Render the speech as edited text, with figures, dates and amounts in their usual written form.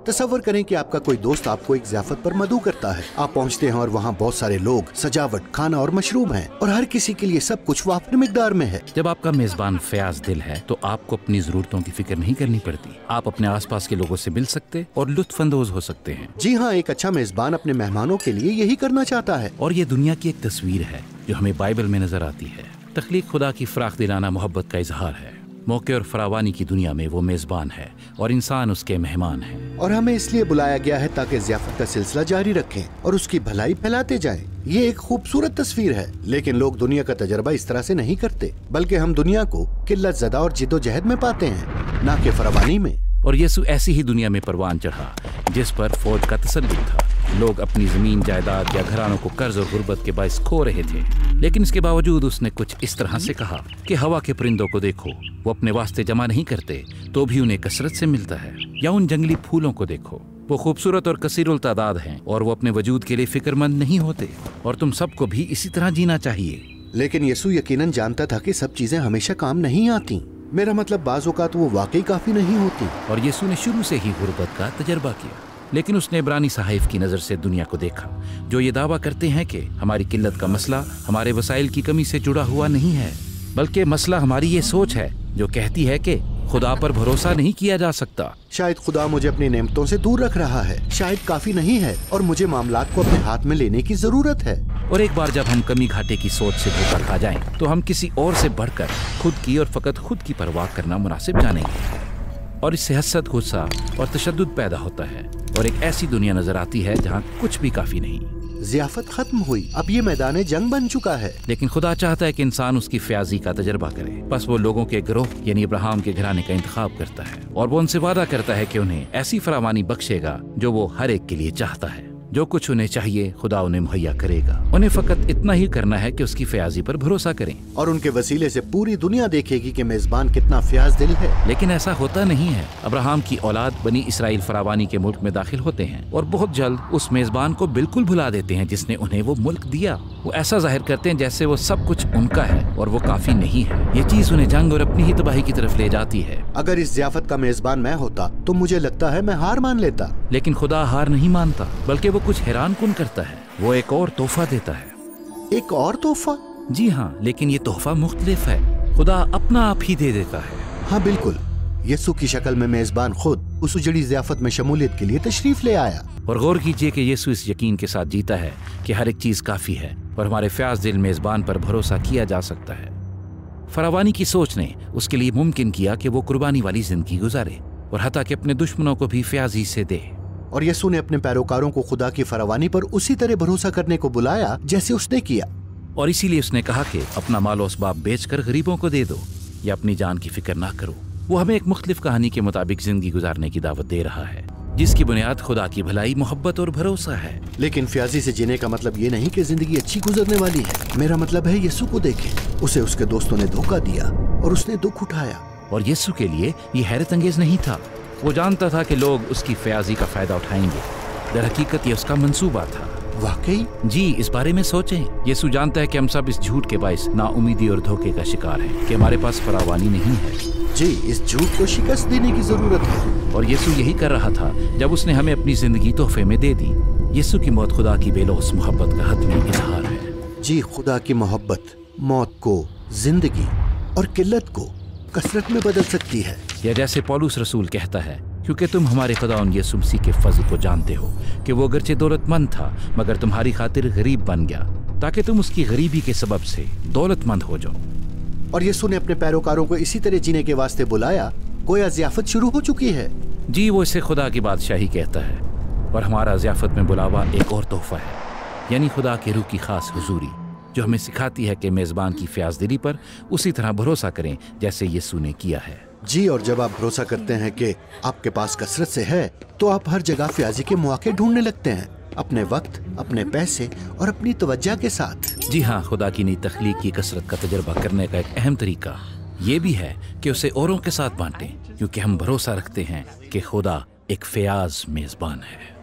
تصور کریں کہ آپ کا کوئی دوست آپ کو ایک ضیافت پر مدعو کرتا ہے. آپ پہنچتے ہیں اور وہاں بہت سارے لوگ، سجاوٹ، کھانا اور مشروب ہیں اور ہر کسی کے لیے سب کچھ وافر مقدار میں ہے. جب آپ کا میزبان فیاض دل ہے تو آپ کو اپنی ضرورتوں کی فکر نہیں کرنی پڑتی. آپ اپنے آس پاس کے لوگوں سے مل سکتے اور لطف اندوز ہو سکتے ہیں. جی ہاں، ایک اچھا میزبان اپنے مہمانوں کے لیے یہی کرنا چاہتا ہے. اور یہ دنیا کی ایک تصویر ہے جو ہمیں بائبل میں نظر آتی ہے. تخلیق خدا کی فراخ دلانہ محبت کا اظہار ہے. موقع اور فراوانی کی دنیا میں وہ میزبان ہے اور انسان اس کے مہمان ہے. اور ہمیں اس لیے بلایا گیا ہے تاکہ ضیافت کا سلسلہ جاری رکھیں اور اس کی بھلائی پھیلاتے جائیں. یہ ایک خوبصورت تصویر ہے، لیکن لوگ دنیا کا تجربہ اس طرح سے نہیں کرتے، بلکہ ہم دنیا کو قلت زدہ اور جد و جہد میں پاتے ہیں، نہ کہ فراوانی میں. اور یسوع ایسی ہی دنیا میں پروان چڑھا جس پر فوج کا تسلط تھا. لوگ اپنی زمین جائیداد یا گھرانوں کو قرض اور غربت کے باعث کھو رہے تھے، لیکن اس کے باوجود اس نے کچھ اس طرح سے کہا کہ ہوا کے پرندوں کو دیکھو، وہ اپنے واسطے جمع نہیں کرتے تو بھی انہیں کثرت سے ملتا ہے. یا ان جنگلی پھولوں کو دیکھو، وہ خوبصورت اور کثیر التعداد ہیں اور وہ اپنے وجود کے لیے فکر مند نہیں ہوتے. اور تم سب کو بھی اسی طرح جینا چاہیے. لیکن یسوع یقیناً جانتا تھا کہ سب چیزیں ہمیشہ کام نہیں آتی. میرا مطلب بعض اوقات وہ واقعی کافی نہیں ہوتی. اور یسوع نے شروع سے ہی غربت کا تجربہ کیا، لیکن اس نے عبرانی صحائف کی نظر سے دنیا کو دیکھا جو یہ دعویٰ کرتے ہیں کہ ہماری قلت کا مسئلہ ہمارے وسائل کی کمی سے جڑا ہوا نہیں ہے، بلکہ مسئلہ ہماری یہ سوچ ہے جو کہتی ہے کہ خدا پر بھروسہ نہیں کیا جا سکتا. شاید خدا مجھے اپنی نعمتوں سے دور رکھ رہا ہے، شاید کافی نہیں ہے اور مجھے معاملات کو اپنے ہاتھ میں لینے کی ضرورت ہے. اور ایک بار جب ہم کمی گھاٹے کی سوچ سے دھوکہ کھا جائیں تو ہم کسی اور سے بڑھ کر خود کی اور فقط خود کی پرواہ کرنا مناسب جانیں گے. اور اس سے حسد، غصہ اور تشدد پیدا ہوتا ہے اور ایک ایسی دنیا نظر آتی ہے جہاں کچھ بھی کافی نہیں. ضیافت ختم ہوئی، اب یہ میدان جنگ بن چکا ہے. لیکن خدا چاہتا ہے کہ انسان اس کی فیاضی کا تجربہ کرے. بس وہ لوگوں کے گروہ یعنی ابراہیم کے گھرانے کا انتخاب کرتا ہے اور وہ ان سے وعدہ کرتا ہے کہ انہیں ایسی فراوانی بخشے گا جو وہ ہر ایک کے لیے چاہتا ہے. جو کچھ انہیں چاہیے خدا انہیں مہیا کرے گا. انہیں فقط اتنا ہی کرنا ہے کہ اس کی فیاضی پر بھروسہ کریں. اور ان کے وسیلے سے پوری دنیا دیکھے گی کہ میزبان کتنا فیاض دل ہے. لیکن ایسا ہوتا نہیں ہے. ابراہیم کی اولاد بنی اسرائیل فراوانی کے ملک میں داخل ہوتے ہیں اور بہت جلد اس میزبان کو بالکل بھلا دیتے ہیں جس نے انہیں وہ ملک دیا. وہ ایسا ظاہر کرتے ہیں جیسے وہ سب کچھ ان کا ہے اور وہ کافی نہیں ہے. یہ چیز انہیں جنگ اور اپنی ہی تباہی کی طرف لے جاتی ہے. اگر اس ضیافت کا میزبان میں ہوتا تو مجھے لگتا ہے میں ہار مان لیتا. لیکن خدا ہار نہیں مانتا، بلکہ وہ کچھ حیران کن کرتا ہے. وہ ایک اور تحفہ دیتا ہے. ایک اور تحفہ؟ جی ہاں، لیکن یہ تحفہ مختلف ہے. خدا اپنا آپ ہی دے دیتا ہے. ہاں بالکل. یسوع کی شکل میں میزبان خود اس اجڑی ضیافت میں شمولیت کے لیے تشریف لے آیا. اور غور کیجئے کہ یسوع اس یقین کے ساتھ جیتا ہے کہ ہر ایک چیز کافی ہے اور ہمارے فیاض دل میزبان پر بھروسہ کیا جا سکتا ہے. فراوانی کی سوچ نے اس کے لیے ممکن کیا کہ وہ قربانی والی زندگی گزارے اور حتیٰ کہ اپنے دشمنوں کو بھی فیاضی سے دے. اور یسوع نے اپنے پیروکاروں کو خدا کی فراوانی پر اسی طرح بھروسہ کرنے کو بلایا جیسے اس نے کیا. اور اسی لیے اس نے کہا کہ اپنا مال و اسباب بیچ کر غریبوں کو دے دو یا اپنی جان کی فکر نہ کرو. وہ ہمیں ایک مختلف کہانی کے مطابق زندگی گزارنے کی دعوت دے رہا ہے جس کی بنیاد خدا کی بھلائی، محبت اور بھروسہ ہے. لیکن فیاضی سے جینے کا مطلب یہ نہیں کہ زندگی اچھی گزرنے والی ہے. میرا مطلب ہے یسوع کو دیکھیں. اسے اس کے دوستوں نے دھوکہ دیا اور اس نے دکھ اٹھایا. اور یسوع کے لیے یہ حیرت انگیز نہیں تھا. وہ جانتا تھا کہ لوگ اس کی فیاضی کا فائدہ اٹھائیں گے. در حقیقت یہ اس کا منصوبہ تھا. واقعی؟ جی، اس بارے میں سوچیں. یسوع جانتا ہے کہ ہم سب اس جھوٹ کے باعث نا امیدی اور دھوکے کا شکار ہیں کہ ہمارے پاس فراوانی نہیں ہے. جی، اس جھوٹ کو شکست دینے کی ضرورت ہے. اور یسوع یہی کر رہا تھا جب اس نے ہمیں اپنی زندگی تحفے میں دے دی. یسوع کی موت خدا کی بے لوث محبت کا حتمی اظہار ہے. جی، خدا کی محبت موت کو زندگی اور قلت کو کثرت میں بدل سکتی ہے. یا جیسے پولس رسول کہتا ہے، کیونکہ تم ہمارے خداوند یسوع مسیح کے فضل کو جانتے ہو کہ وہ اگرچہ دولت مند تھا مگر تمہاری خاطر غریب بن گیا تاکہ تم اس کی غریبی کے سبب سے دولت مند ہو جاؤ. اور یسوع نے اپنے پیروکاروں کو اسی طرح جینے کے واسطے بلایا گویا ضیافت شروع ہو چکی ہے. جی، وہ اسے خدا کی بادشاہی کہتا ہے. اور ہمارا ضیافت میں بلاوا ایک اور تحفہ ہے، یعنی خدا کے روح کی خاص حضوری جو ہمیں سکھاتی ہے کہ میزبان کی فیاض دلی پر اسی طرح بھروسہ کریں جیسے یسوع نے کیا ہے. جی، اور جب آپ بھروسہ کرتے ہیں کہ آپ کے پاس کثرت سے ہے تو آپ ہر جگہ فیاضی کے مواقع ڈھونڈنے لگتے ہیں، اپنے وقت، اپنے پیسے اور اپنی توجہ کے ساتھ. جی ہاں، خدا کی نئی تخلیق کی کثرت کا تجربہ کرنے کا ایک اہم طریقہ یہ بھی ہے کہ اسے اوروں کے ساتھ بانٹیں، کیونکہ ہم بھروسہ رکھتے ہیں کہ خدا ایک فیاض میزبان ہے.